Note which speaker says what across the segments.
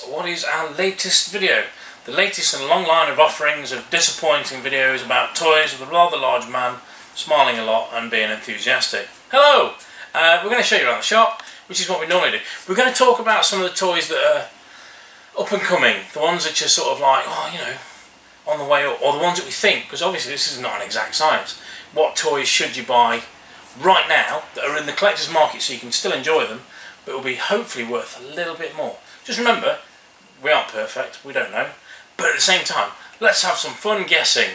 Speaker 1: what is our latest video? The latest in a long line of offerings of disappointing videos about toys with a rather large man smiling a lot and being enthusiastic. Hello! We're going to show you around the shop, which is what we normally do. We're going to talk about some of the toys that are up and coming, the ones that are sort of like, oh, you know, on the way up, or the ones that we think, because obviously this is not an exact science. What toys should you buy right now that are in the collector's market so you can still enjoy them, but will be hopefully worth a little bit more? Just remember, we aren't perfect, we don't know, but at the same time, let's have some fun guessing.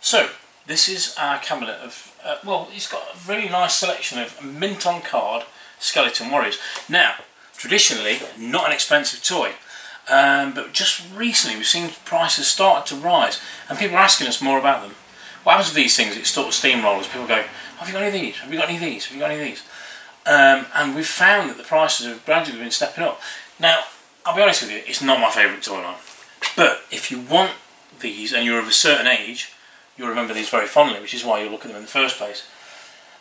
Speaker 1: So, this is our cabinet of, well, it's got a really nice selection of mint on card skeleton warriors. Now, traditionally, not an expensive toy, but just recently we've seen prices start to rise and people are asking us more about them. What happens with these things, it sort of steamrollers. People go, have you got any of these? Have you got any of these? Have you got any of these? And we've found that the prices have gradually been stepping up. Now, I'll be honest with you, it's not my favourite toy line. But if you want these and you're of a certain age, you'll remember these very fondly, which is why you look at them in the first place.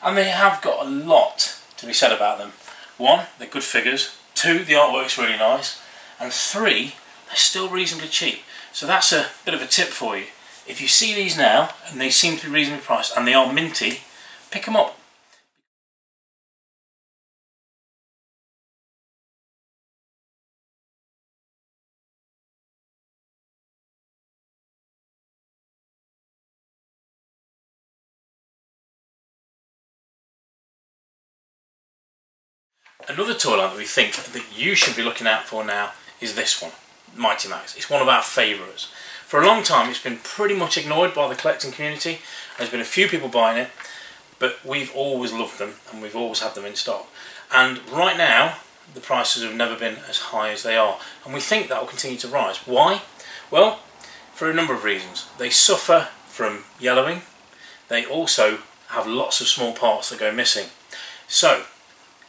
Speaker 1: And they have got a lot to be said about them. One, they're good figures. Two, the artwork's really nice. And three, they're still reasonably cheap. So that's a bit of a tip for you. If you see these now, and they seem to be reasonably priced, and they are minty, pick them up. Another toy line that we think that you should be looking out for now is this one, Mighty Max. It's one of our favourites. For a long time it's been pretty much ignored by the collecting community. There's been a few people buying it, but we've always loved them and we've always had them in stock. And right now the prices have never been as high as they are, and we think that will continue to rise. Why? Well, for a number of reasons. They suffer from yellowing. They also have lots of small parts that go missing. So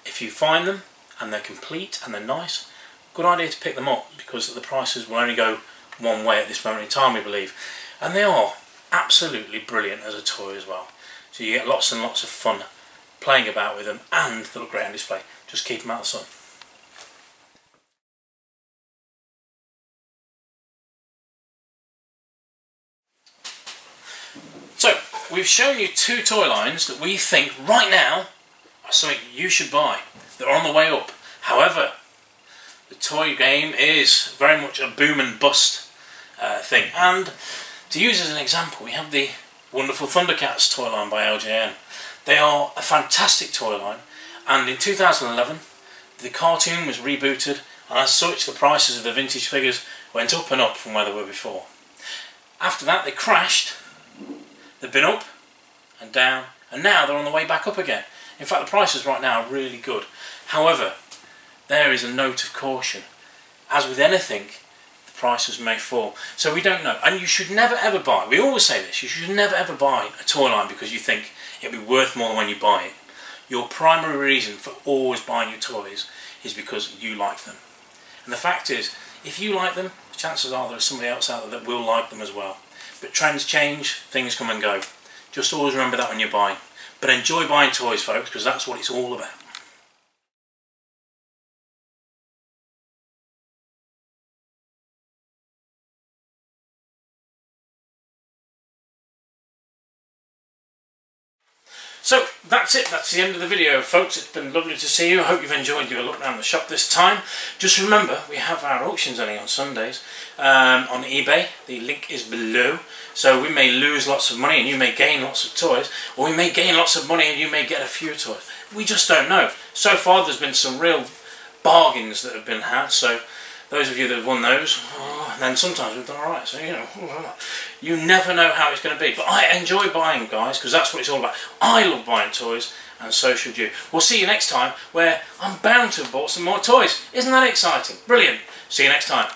Speaker 1: if you find them and they're complete and they're nice, good idea to pick them up, because the prices will only go one way at this moment in time, we believe. And they are absolutely brilliant as a toy as well. So you get lots and lots of fun playing about with them, and they look great on display. Just keep them out of the sun. So, we've shown you two toy lines that we think right now are something you should buy. They're on the way up. However, the toy game is very much a boom and bust thing. And to use as an example, we have the wonderful Thundercats toy line by LJN. They are a fantastic toy line, and in 2011 the cartoon was rebooted, and as such the prices of the vintage figures went up and up from where they were before. After that they crashed. They've been up and down, and now they're on the way back up again. In fact, the prices right now are really good. However, there is a note of caution. As with anything, the prices may fall. So we don't know. And you should never ever buy, we always say this, you should never ever buy a toy line because you think it'll be worth more than when you buy it. Your primary reason for always buying your toys is because you like them. And the fact is, if you like them, chances are there's somebody else out there that will like them as well. But trends change, things come and go. Just always remember that when you're buying. But enjoy buying toys, folks, because that's what it's all about. So that's it, that's the end of the video, folks. It's been lovely to see you. I hope you've enjoyed your look around the shop this time. Just remember, we have our auctions only on Sundays on eBay. The link is below. So we may lose lots of money and you may gain lots of toys, or we may gain lots of money and you may get a few toys. We just don't know. So far there's been some real bargains that have been had, so those of you that have won those, and then sometimes we've done alright, so you know, you never know how it's going to be. But I enjoy buying, guys, because that's what it's all about. I love buying toys, and so should you. We'll see you next time, where I'm bound to have bought some more toys. Isn't that exciting? Brilliant. See you next time.